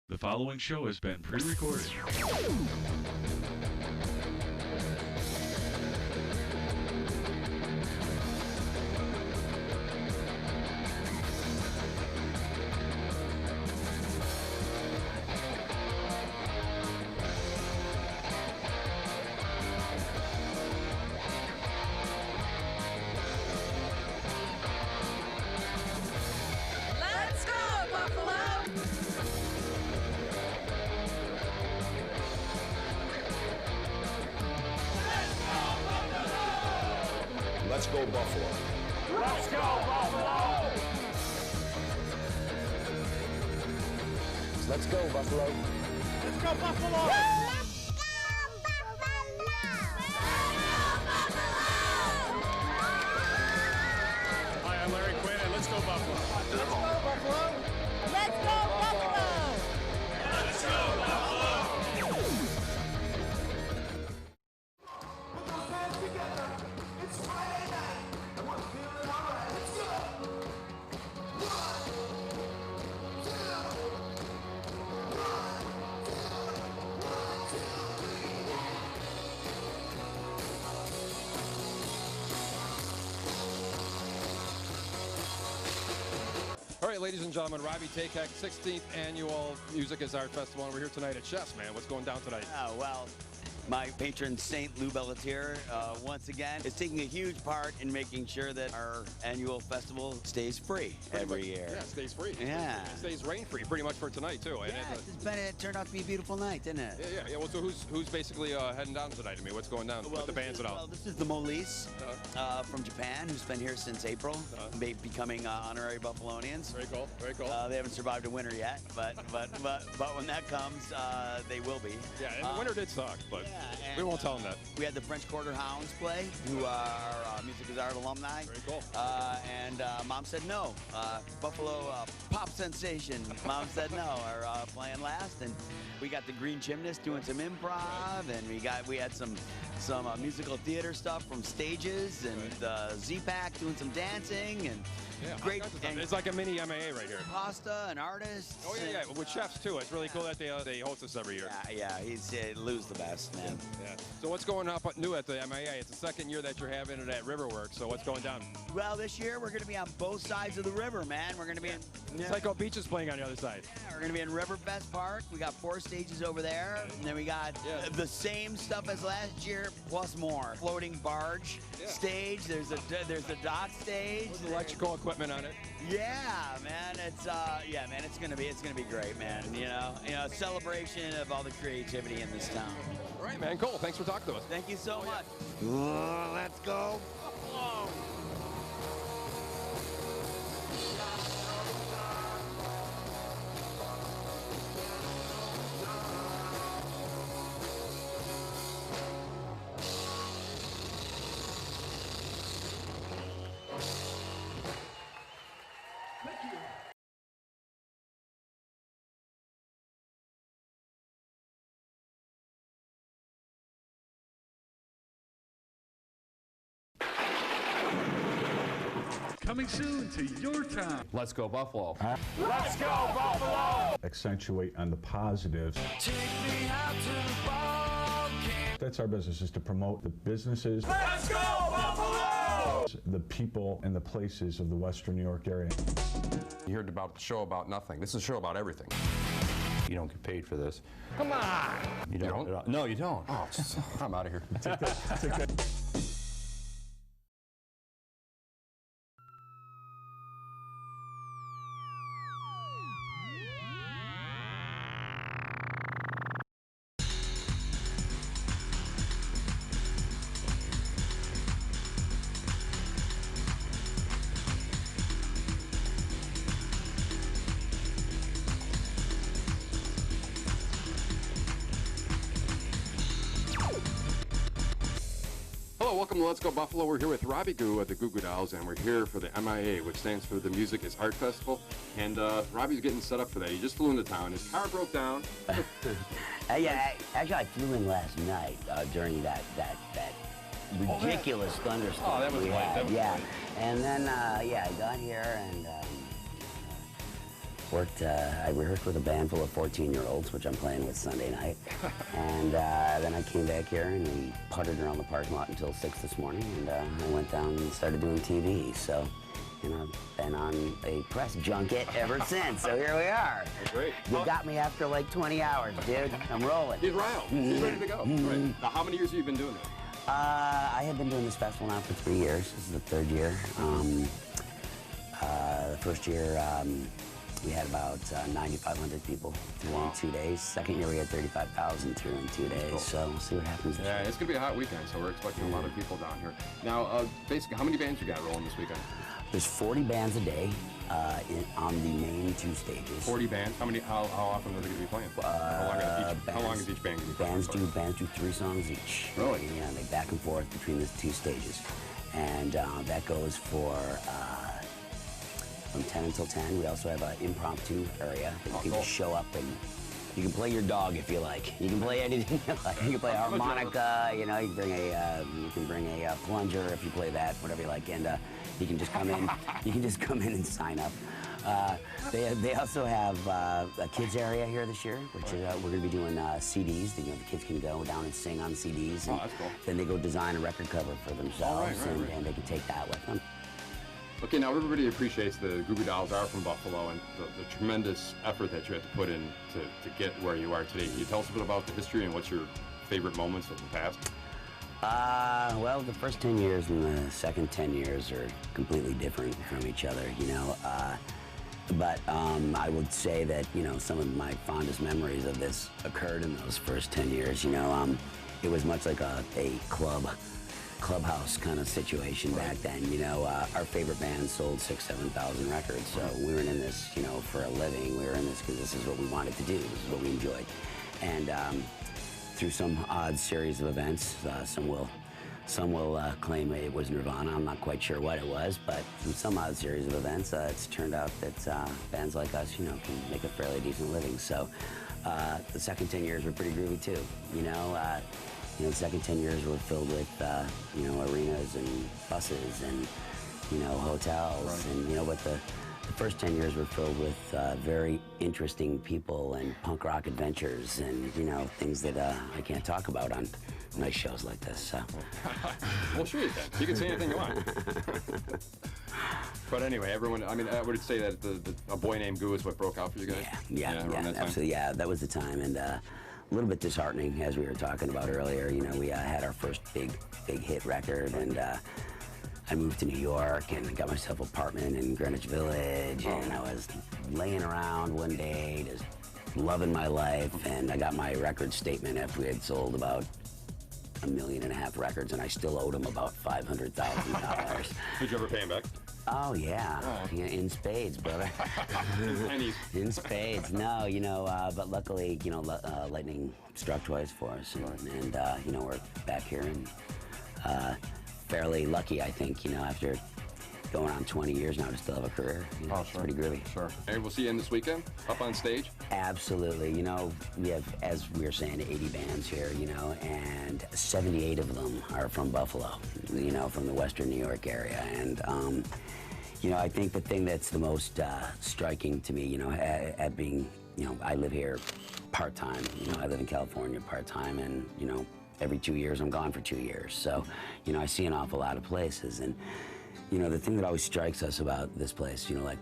The following show has been pre-recorded. Let's go, Buffalo! Let's go Buffalo. Let's go, Buffalo! Let's go Buffalo. Let's go, Buffalo! Hi, I'm Larry Quinn, and let's go, Buffalo! Let's go, Buffalo! Let's go, Buffalo! Let's go, Buffalo! All right, ladies and gentlemen, Robbie Takek, 16th Annual Music is Art Festival, and we're here tonight at Chef's, man. What's going down tonight? Well, my patron saint Lou Bellatier, once again, is taking a huge part in making sure that our annual festival stays free every year. Yeah, it stays free. Yeah. It stays rain-free pretty much for tonight, too. And Yeah, it turned out to be a beautiful night, didn't it? yeah. Well, so who's basically heading down tonight? I mean, what's going down with the bands and all? Well, this is the Molise from Japan, who's been here since April, becoming honorary Buffalonians. Very cool, very cool. They haven't survived a winter yet, but when that comes, they will be. Yeah, and the winter did suck, but Yeah, we won't tell them that. We had the French Quarter Hounds play, who are Music is Art alumni. Very cool. And Mom said no. Buffalo pop sensation. Mom said no. Are playing last, and we got the Green Gymnast doing some improv, and we had some musical theater stuff from Stages, and Z-Pack doing some dancing, and Yeah, great. all kinds of stuff. And It's like a mini MAA right here. Pasta and artists. Oh, yeah, with chefs, too. It's really cool that they host us every year. Yeah, he's Lou's the best, man. Yeah. So what's going up new at the MAA? It's the second year that you're having it at Riverworks, so what's going down? Well, this year we're going to be on both sides of the river, man. We're going to be in Psycho Beach is playing on the other side. We're going to be in Riverfest Park. We got 4 stages over there, and then we got the same stuff as last year plus more. Floating barge stage. There's a dock stage. With electrical equipment on it. Yeah, man. It's gonna be great, man. You know, celebration of all the creativity in this town. All right, man. Cool. Thanks for talking to us. Thank you so much. Let's go. Buffalo. Coming soon to your town. Let's go Buffalo. Let's go, Buffalo! Accentuate on the positives. That's our business, is to promote the businesses, Let's go, Buffalo! the people, and the places of the Western New York area. You heard about the show about nothing. This is a show about everything. You don't get paid for this. Come on! You don't? No, you don't. Oh, I'm out of here. Hello, welcome to Let's Go Buffalo. We're here with Robbie Goo at the Goo Goo Dolls, and we're here for the MIA, which stands for the Music is Art Festival. And Robbie's getting set up for that. He just flew into town. His car broke down. Actually, I flew in last night during that ridiculous thunderstorm. Oh, that was we light. had. That was yeah. light. And then I got here and I rehearsed with a band full of 14-year-olds, which I'm playing with Sunday night. And then I came back here and we puttered around the parking lot until 6 this morning, and I went down and started doing TV. So, and I've been on a press junket ever since. So here we are. That's great. You got me after like 20 hours, dude. I'm rolling. He's riled. He's ready to go. Right. Now, how many years have you been doing this? I have been doing this festival now for 3 years. This is the third year. The first year, we had about 9,500 people through in 2 days. Second year, we had 35,000 through in 2 days. So we'll see what happens this year. It's going to be a hot weekend, so we're expecting a lot of people down here. Now, basically, how many bands you got rolling this weekend? There's 40 bands a day on the main 2 stages. 40 bands? How often are they going to be playing? How long is each band going to be playing? Bands do 3 songs each. Really? Yeah, they back and forth between the 2 stages. And that goes for from 10 until 10. We also have an impromptu area that you can just show up and you can play your dog if you like. You can play anything you like. You can play harmonica, you know, you can bring a plunger if you play that, whatever you like, and you can just come in. You can just come in and sign up. They also have a kids area here this year, which we're going to be doing CDs. You know, the kids can go down and sing on CDs. And that's cool. Then they go design a record cover for themselves, and they can take that with them. Okay, now everybody appreciates the Goo Goo Dolls are from Buffalo and the tremendous effort that you had to put in to get where you are today. Can you tell us a bit about the history and what's your favorite moments of the past? Well, the first 10 years and the second 10 years are completely different from each other, you know. But I would say that, you know, some of my fondest memories of this occurred in those first 10 years, you know. It was much like a clubhouse kind of situation back then, you know. Our favorite band sold 6,000 to 7,000 records, so we weren't in this, you know, for a living. We were in this because this is what we wanted to do. This is what we enjoyed. And through some odd series of events, some will claim it was Nirvana. I'm not quite sure what it was, but through some odd series of events, it's turned out that bands like us, you know, can make a fairly decent living. So the second 10 years were pretty groovy too, you know. The second 10 years were filled with, you know, arenas and buses and, you know, hotels. And, you know, but the first 10 years were filled with very interesting people and punk rock adventures and, you know, things that I can't talk about on nice shows like this, so. Well, sure you can. You can say anything you want. But anyway, everyone, I mean, I would say that A Boy Named Goo is what broke out for you guys? Yeah, absolutely, yeah, that was the time. And a little bit disheartening, as we were talking about earlier. You know, we had our first big hit record, and I moved to New York and got myself an apartment in Greenwich Village, and I was laying around one day just loving my life, and I got my record statement after we had sold about 1.5 million records, and I still owed them about $500,000. Did you ever pay him back? Oh, yeah. Yeah, in spades, brother. In spades. No, you know, but luckily, you know, lightning struck twice for us, and you know, we're back here and fairly lucky, I think, you know, after going on 20 years now to still have a career. You know, it's pretty groovy. Sure. Hey, we'll see you in this weekend, up on stage? Absolutely. You know, we have, as we were saying, 80 bands here, you know, and 78 of them are from Buffalo, you know, from the Western New York area. And, you know, I think the thing that's the most striking to me, you know, at being, you know, I live here part-time. You know, I live in California part-time, and, you know, every 2 years I'm gone for 2 years. So, you know, I see an awful lot of places. And, you know, the thing that always strikes us about this place, you know, like,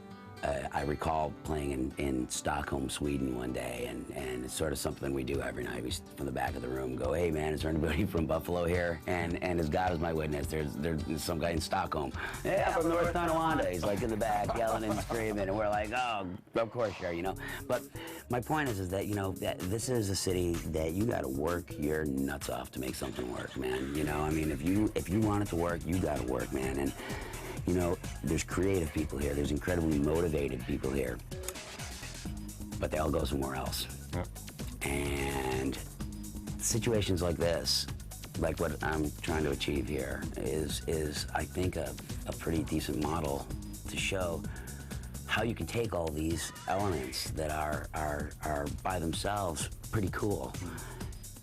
I recall playing in Stockholm, Sweden one day, and it's sort of something we do every night. We, from the back of the room, go, hey, man, is there anybody from Buffalo here? And as God is my witness, there's some guy in Stockholm. Yeah, from North Tonawanda. He's like in the back yelling and screaming, and we're like, oh, of course, sure, you know. But my point is that, you know, that this is a city that you got to work your nuts off to make something work, man. You know, I mean, if you want it to work, you got to work, man. And you know, there's creative people here. There's incredibly motivated people here. But they all go somewhere else. Yeah. And situations like this, like what I'm trying to achieve here, is I think, a pretty decent model to show how you can take all these elements that are by themselves pretty cool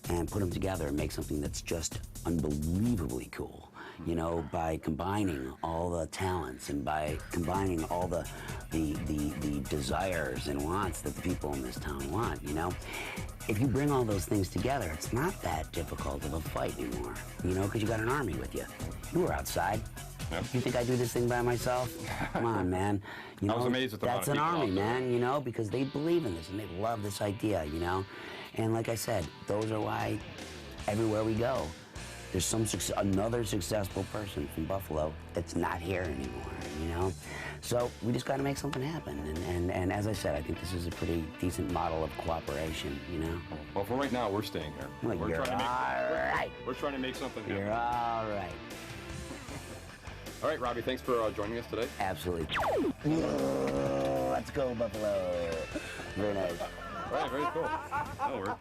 and put them together and make something that's just unbelievably cool. You know, by combining all the talents and by combining all the the desires and wants that the people in this town want, you know? If you bring all those things together, it's not that difficult of a fight anymore, you know, because you got an army with you. You were outside. Yep. You think I do this thing by myself? Come on, man. You know, I was amazed at the amount that's of an people army, out there. man, you know, because they believe in this and they love this idea, you know? And like I said, those are why everywhere we go, there's another successful person from Buffalo that's not here anymore, you know? So we just got to make something happen. And as I said, I think this is a pretty decent model of cooperation, you know? Well, for right now, we're staying here. Well, we're you're trying to all right. We're trying to make something happen. You're all right. All right, Robbie, thanks for joining us today. Absolutely. Let's go, Buffalo. Very nice. All right, very cool. That'll work.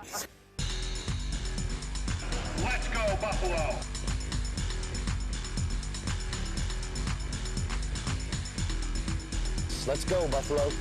Let's go, Buffalo! Let's go, Buffalo.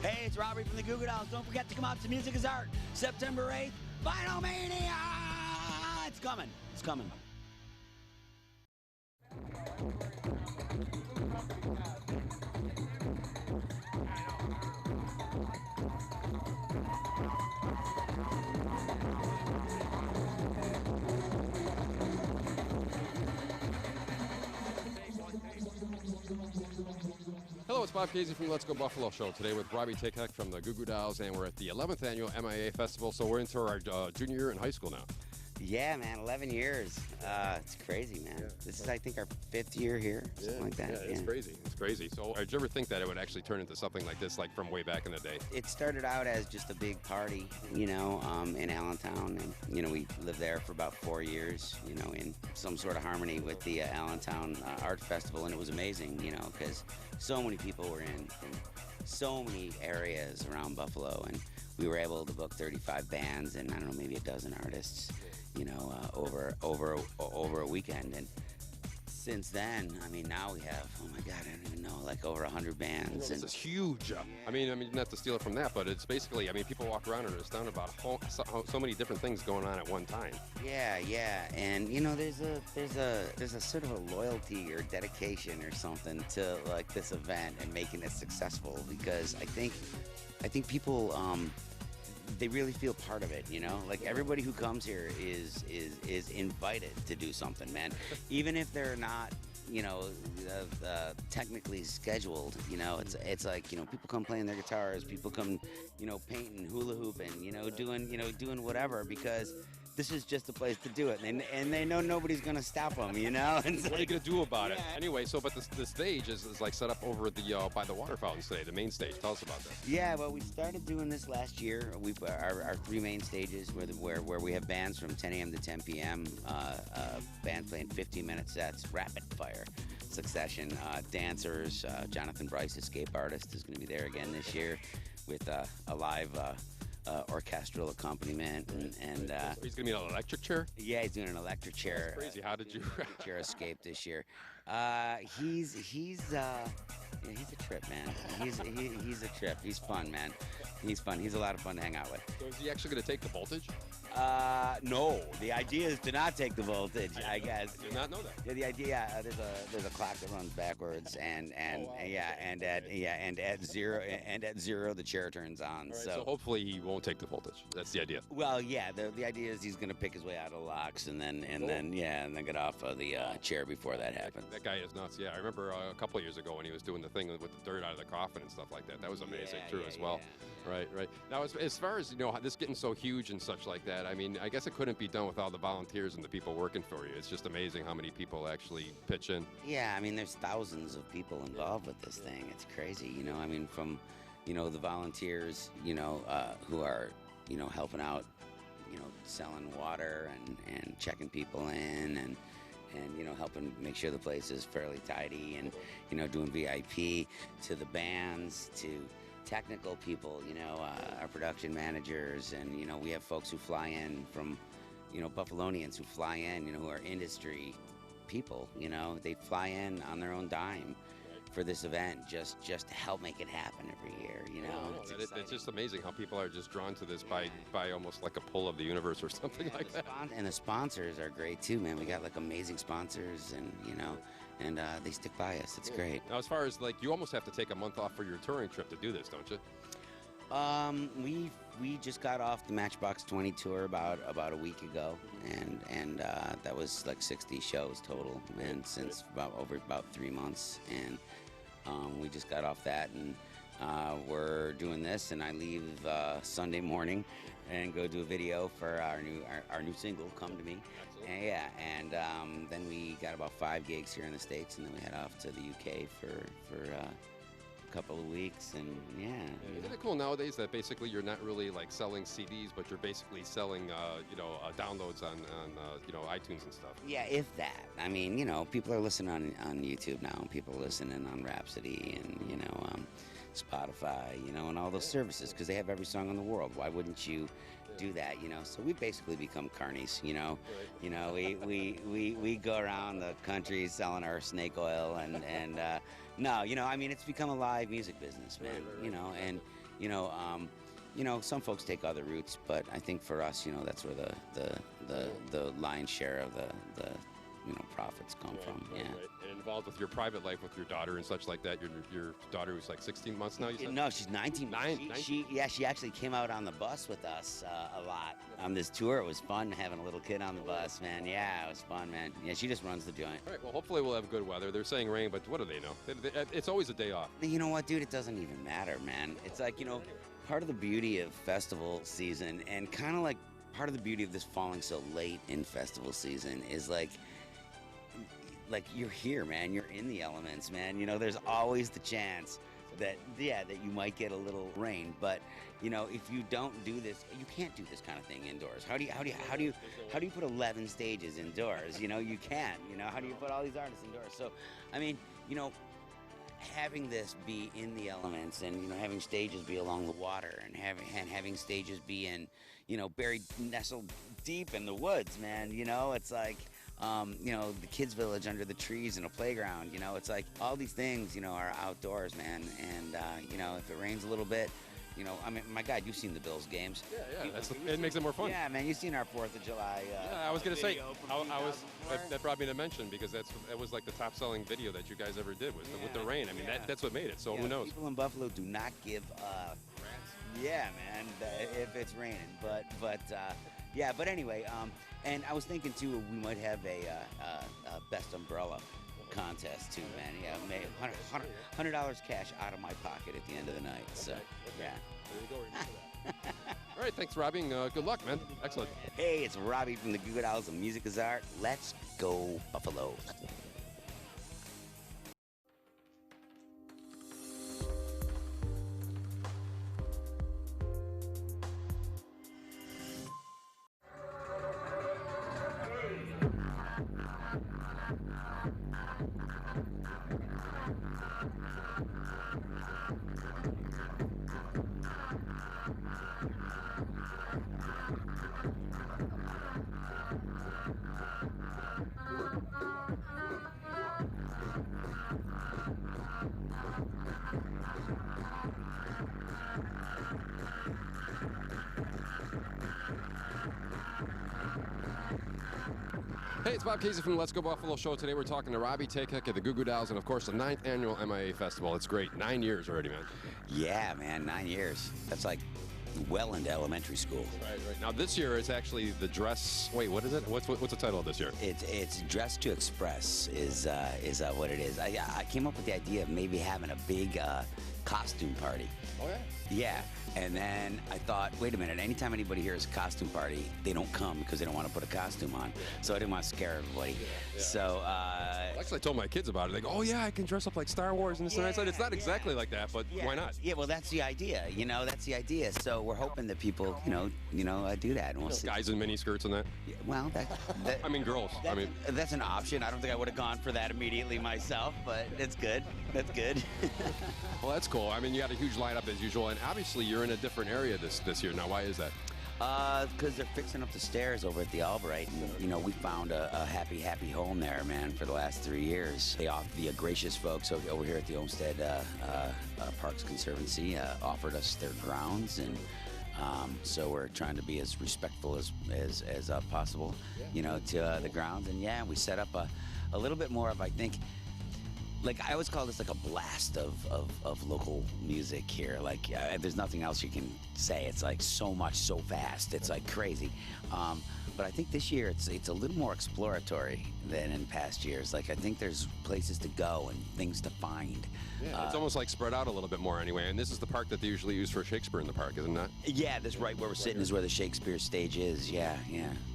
Hey, it's Robbie from the Goo Goo Dolls. Don't forget to come out to Music is Art, September 8th. Vinyl Mania! It's coming. It's coming. Hello, it's Bob Casey from the Let's Go Buffalo show today with Robbie Takek from the Goo Goo Dolls, and we're at the 11th annual MIA Festival, so we're into our junior year in high school now. Yeah, man, 11 years. It's crazy, man. This is, I think, our 5th year here, something like that. Yeah, it's crazy. It's crazy. So did you ever think that it would actually turn into something like this, like from way back in the day? It started out as just a big party, you know, in Allentown, and, you know, we lived there for about 4 years, you know, in some sort of harmony with the Allentown Art Festival, and it was amazing, you know, because so many people were in from so many areas around Buffalo, and we were able to book 35 bands and, I don't know, maybe a dozen artists, you know, over a weekend. And since then, I mean, now we have, oh my God, I don't even know, like over 100 bands. This is huge. I mean, not to steal it from that, but it's basically, I mean, people walk around and are astounded about so many different things going on at one time. Yeah, and you know, there's a sort of a loyalty or dedication or something to like this event and making it successful, because I think people they really feel part of it, you know? Like everybody who comes here is invited to do something, man. Even if they're not, you know, technically scheduled, you know, it's like, you know, people come playing their guitars, people come, you know, painting, hula hooping, you know, doing whatever, because this is just a place to do it, and they know nobody's gonna stop them, you know. And what are you gonna do about it? Anyway, so but the stage is like set up over the by the water fountains today, the main stage. Tell us about that. Yeah, well, we started doing this last year. We've our 3 main stages where we have bands from 10 a.m. to 10 p.m. Bands playing 15-minute sets, rapid fire succession. Dancers. Jonathan Bryce, escape artist, is going to be there again this year with a live. Orchestral accompaniment, and he's gonna be on an electric chair. Yeah, he's doing an electric chair. That's crazy. How did you? Chair escape this year. He's a trip, man. He's a trip. He's fun, man. He's fun. He's a lot of fun to hang out with. So is he actually gonna take the voltage? No. The idea is to not take the voltage, I guess. I did not know that. Yeah, the idea, there's a clock that runs backwards, and at zero the chair turns on. Right, so hopefully he won't take the voltage. That's the idea. Well, yeah, the idea is he's gonna pick his way out of the locks and then get off of the chair before that happens. That guy is nuts. Yeah, I remember a couple of years ago when he was doing the thing with the dirt out of the coffin and stuff like that. That was amazing as well. Right. Now, as far as, you know, this getting so huge and such like that, I mean, I guess it couldn't be done without the volunteers and the people working for you. It's just amazing how many people actually pitch in. Yeah, I mean, there's thousands of people involved with this thing. It's crazy, you know. I mean, from, you know, the volunteers, you know, who are, you know, helping out, you know, selling water and checking people in and you know, helping make sure the place is fairly tidy and, you know, doing VIP, to the bands, to technical people, you know, our production managers, and, you know, we have folks who fly in from, you know, Buffalonians who fly in, you know, who are industry people, you know. They fly in on their own dime for this event just to help make it happen every year, you know. It's just amazing how people are just drawn to this by almost like a pull of the universe or something like that. And the sponsors are great too, man. We got like amazing sponsors, and you know, and they stick by us. It's great. Now, as far as like, you almost have to take a month off for your touring trip to do this, don't you? We just got off the Matchbox 20 tour about a week ago, and that was like 60 shows total, and since about 3 months, and we just got off that, and we're doing this, and I leave Sunday morning and go do a video for our new single, "Come to Me." And, yeah, and then we got about 5 gigs here in the States, and then we head off to the UK for a couple of weeks, and yeah. Isn't it cool nowadays that basically you're not really like selling CDs, but you're basically selling, you know, downloads on you know, iTunes and stuff? Yeah, if that. I mean, you know, people are listening on YouTube now, and people are listening on Rhapsody and, you know, Spotify, you know, and all those services, because they have every song in the world. Why wouldn't you do that, you know? So we basically become carnies, you know. Right. You know, we go around the country selling our snake oil, and no, you know, I mean, it's become a live music business, man. Right. You know, and you know, some folks take other routes, but I think for us, you know, that's where the lion's share of the you know, profits come from. Yeah. Right. And involved with your private life with your daughter and such like that. Your daughter who's like 16 months now, you said? No, she's 19. She actually came out on the bus with us a lot on this tour. It was fun having a little kid on the bus, man. Yeah, it was fun, man. Yeah, she just runs the joint. All right, well, hopefully we'll have good weather. They're saying rain, but what do they know? It's always a day off. You know what, dude? It doesn't even matter, man. It's like, you know, part of the beauty of festival season, and kind of like part of the beauty of this falling so late in festival season, is like you're here, man. You're in the elements, man. You know, there's always the chance that you might get a little rain, but you know, if you don't do this, you can't do this kind of thing indoors. How do you put 11 stages indoors? You know, you can't. You know, how do you put all these artists indoors? So, I mean, you know, having this be in the elements, and you know, having stages be along the water, and having stages be in, you know, buried, nestled deep in the woods, man. You know, it's like, you know, the kids' village under the trees and a playground. You know, it's like all these things, you know, are outdoors, man. And you know, if it rains a little bit, you know, I mean, my God, you've seen the Bills games. Yeah, it makes it more fun. Yeah, man, you've seen our 4th of July. Yeah, I was gonna say, that brought me to mention, because that was like the top-selling video that you guys ever did with the rain. I mean, that's what made it. So who knows? People in Buffalo do not give up. Yeah, man, if it's raining. But yeah, but anyway, and I was thinking too, we might have a best umbrella contest too, man. Yeah, maybe $100 cash out of my pocket at the end of the night. So, yeah. There you go. Remember that. All right, thanks, Robbie. Good luck, man. Excellent. Hey, it's Robbie from the Goo Goo Dolls of Music is Art. Let's go, Buffalo. Hey, it's Bob Casey from the Let's Go Buffalo show. Today we're talking to Robbie Takek at the Goo Goo Dolls, and of course the 9th annual MIA Festival. It's great. 9 years already, man. Yeah, man, 9 years. That's like well into elementary school. Right. Now this year it's actually the dress. Wait, what is it? What's the title of this year? It's Dress to Express is what it is. I came up with the idea of maybe having a big costume party. Oh yeah. Yeah. And then I thought, wait a minute, anytime anybody hears costume party, they don't come because they don't want to put a costume on. So I didn't want to scare everybody. Yeah. So, actually, I told my kids about it. They go, oh, yeah, I can dress up like Star Wars and this and that. I said, it's not exactly like that, but why not? Yeah, well, that's the idea. You know, that's the idea. So we're hoping that people, you know, do that. And we'll see. Guys in mini skirts and that? Yeah, well, that I mean, girls. That's an option. I don't think I would have gone for that immediately myself, but it's good. That's good. Well, that's cool. I mean, you got a huge lineup as usual, and obviously you're in a different area this year. Now, why is that? Because they're fixing up the stairs over at the Albright, and you know we found a happy home there, man, for the last 3 years. The gracious folks over here at the Olmsted Parks Conservancy offered us their grounds, and so we're trying to be as respectful as possible, you know, to the grounds. And yeah, we set up a little bit more of, I think. Like, I always call this like a blast of local music here. Like, there's nothing else you can say. It's like so much, so fast. It's like crazy. But I think this year it's a little more exploratory than in past years. Like, I think there's places to go and things to find. Yeah, it's almost like spread out a little bit more anyway. And this is the park that they usually use for Shakespeare in the Park, isn't it? Yeah, this right where we're sitting is where the Shakespeare stage is. Yeah.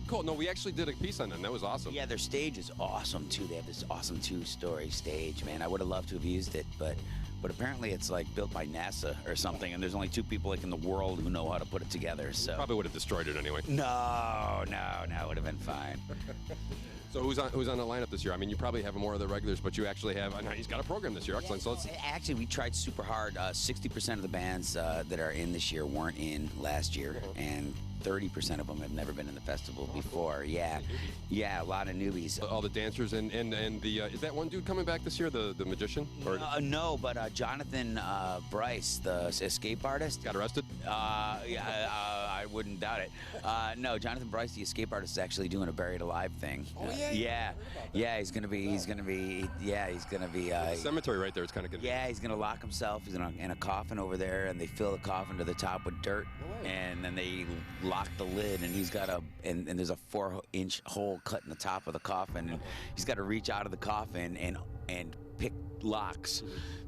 Cool. No, we actually did a piece on them. That was awesome. Yeah, their stage is awesome too. They have this awesome 2-story stage, man. I would have loved to have used it, but apparently it's like built by NASA or something, and there's only 2 people like in the world who know how to put it together. So probably would have destroyed it anyway. No, it would have been fine. So who's on the lineup this year? I mean, you probably have more of the regulars, but you actually have. He's got a program this year. Excellent. So let's. Actually, we tried super hard. 60% of the bands that are in this year weren't in last year, and 30% of them have never been in the festival before. Yeah, a lot of newbies. All the dancers and the is that one dude coming back this year, the magician? Or no, but Jonathan Bryce, the escape artist, got arrested. I wouldn't doubt it. No, Jonathan Bryce, the escape artist, is actually doing a buried alive thing. Oh yeah. Yeah. He's gonna be. Cemetery right there. It's kind of good. Yeah, he's gonna lock himself. He's in a coffin over there, and they fill the coffin to the top with dirt, and then they lock the lid, and he's got and there's a 4-inch hole cut in the top of the coffin, and he's got to reach out of the coffin and pick locks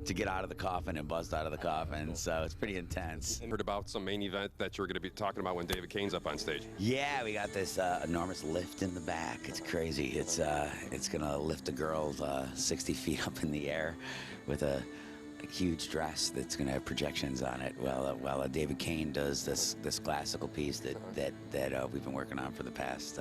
to get out of the coffin and bust out of the coffin. So it's pretty intense. Heard about some main event that you're going to be talking about when David Kane's up on stage. Yeah, we got this enormous lift in the back. It's crazy. It's gonna lift a girl 60 feet up in the air with a huge dress that's going to have projections on it while David Kane does this classical piece that we've been working on for the past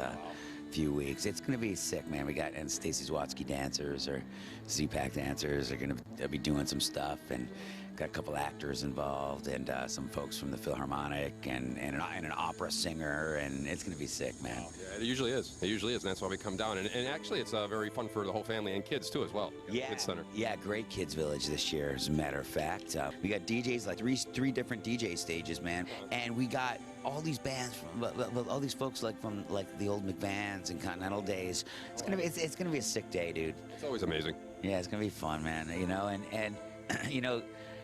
few weeks. It's going to be sick, man. We got and Stacy Zwatsky dancers or Z-Pack dancers are going to be doing some stuff, and got a couple actors involved, and some folks from the Philharmonic and an opera singer, and it's going to be sick, man. Yeah, it usually is. It usually is, and that's why we come down. And actually, it's very fun for the whole family and kids, too, as well. Yeah, Kids Center. Yeah, great Kids Village this year, as a matter of fact. We got DJs, like three different DJ stages, man, and we got all these bands, all these folks from the old McVans and Continental days. It's gonna be a sick day, dude. It's always amazing. Yeah, it's gonna be fun, man. You know, and you know,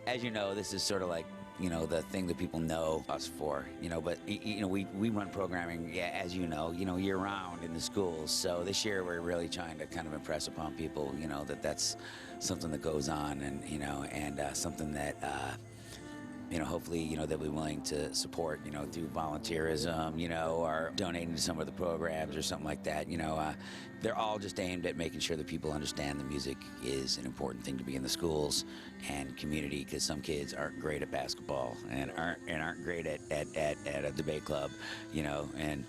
as you know, this is sort of like, you know, the thing that people know us for, you know, but, you know, we run programming, as you know, year round in the schools. So this year we're really trying to kind of impress upon people, you know, that's something that goes on, and, you know, and something that, you know, hopefully, you know, they'll be willing to support, you know, through volunteerism, you know, or donating to some of the programs or something like that. You know, they're all just aimed at making sure that people understand the music is an important thing to be in the schools and community, because some kids aren't great at basketball and aren't great at a debate club, you know, and,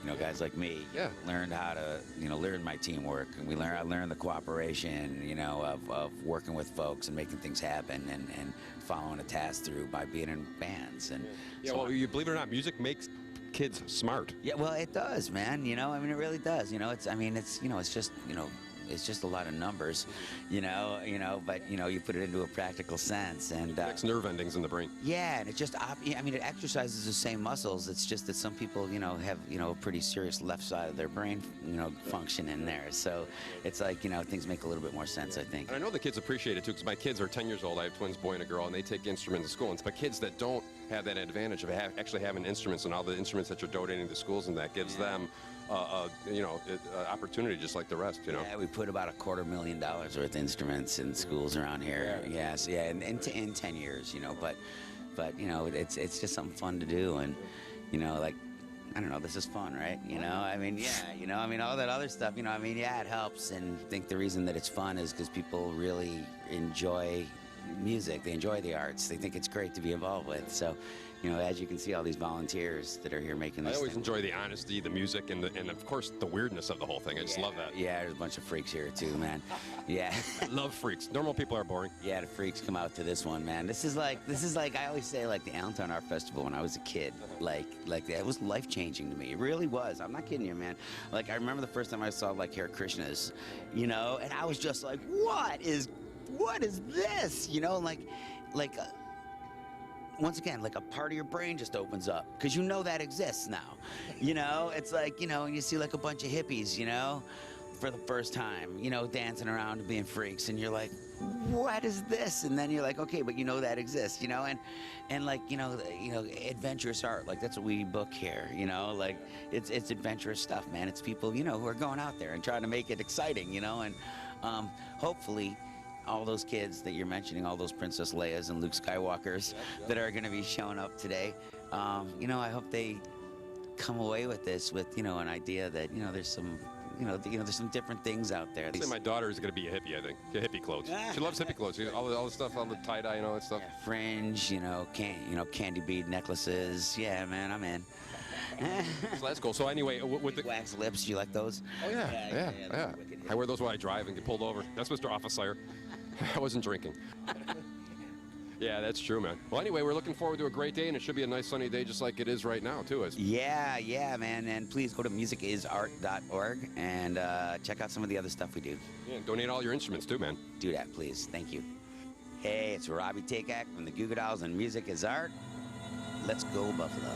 you know, guys like me learned how to, you know, learn my teamwork, and I learned the cooperation, you know, of working with folks and making things happen, and following a task through by being in bands. And yeah, well, you believe it or not, music makes kids smart. Yeah, well, it does, man. You know, I mean, it really does. You know, it's just, you know, it's just a lot of numbers, you know, but, you know, you put it into a practical sense, and connects nerve endings in the brain. Yeah, and it just, I mean, it exercises the same muscles. It's just that some people, you know, have, you know, a pretty serious left side of their brain, you know, function in there. So it's like, you know, things make a little bit more sense, I think. And I know the kids appreciate it too, because my kids are 10 years old. I have twins, boy and a girl, and they take instruments to school. But kids that don't have that advantage of actually having instruments, and all the instruments that you're donating to schools, and that gives them you know, opportunity just like the rest, you know. Yeah, we put about $250,000 worth of instruments in schools around here. Yes, yeah, in 10 years, you know. But you know, it's just something fun to do, and, you know, like, I don't know, this is fun, right? You know, I mean, yeah, you know, I mean, all that other stuff, you know, I mean, yeah, it helps, and I think the reason that it's fun is because people really enjoy music. They enjoy the arts. They think it's great to be involved with. So, you know, as you can see, all these volunteers that are here making this I always thing. enjoy the honesty, the music, and of course the weirdness of the whole thing. I just love that. Yeah, there's a bunch of freaks here too, man. Yeah. I love freaks. Normal people are boring. Yeah, the freaks come out to this one, man. This is like I always say, like the Allentown Art Festival when I was a kid. Like it was life changing to me. It really was. I'm not kidding you, man. Like I remember the first time I saw like Hare Krishnas, you know, and I was just like, what is this? You know, like. Once again, like a part of your brain just opens up because you know that exists now. You know, it's like, you know, you see like a bunch of hippies, you know, for the first time, you know, dancing around and being freaks, and you're like, what is this? And then you're like, okay, but you know that exists, you know, and like, you know, adventurous art, like that's what we book here, you know, like it's adventurous stuff, man. It's people, you know, who are going out there and trying to make it exciting, you know, and hopefully all those kids that you're mentioning, all those Princess Leias and Luke Skywalkers that are going to be showing up today, you know, I hope they come away with this with, you know, an idea that, you know, there's some, there's some different things out there. I'd say my daughter is going to be a hippie, I think. Hippie clothes. She loves hippie clothes. All the stuff, all the tie-dye and all that stuff. Yeah, fringe, you know, candy bead necklaces. Yeah, man, I'm in. So that's cool. So anyway, with the wax lips, you like those? Oh yeah. I wear those when I drive and get pulled over. That's Mr. Officer. I wasn't drinking. Yeah, that's true, man. Well, anyway, we're looking forward to a great day, and it should be a nice sunny day just like it is right now, too. Yeah, man. And please go to musicisart.org and check out some of the other stuff we do. Yeah, and donate all your instruments, too, man. Do that, please. Thank you. Hey, it's Robbie Takak from the Goo Goo Dolls, and Music is Art. Let's go, Buffalo.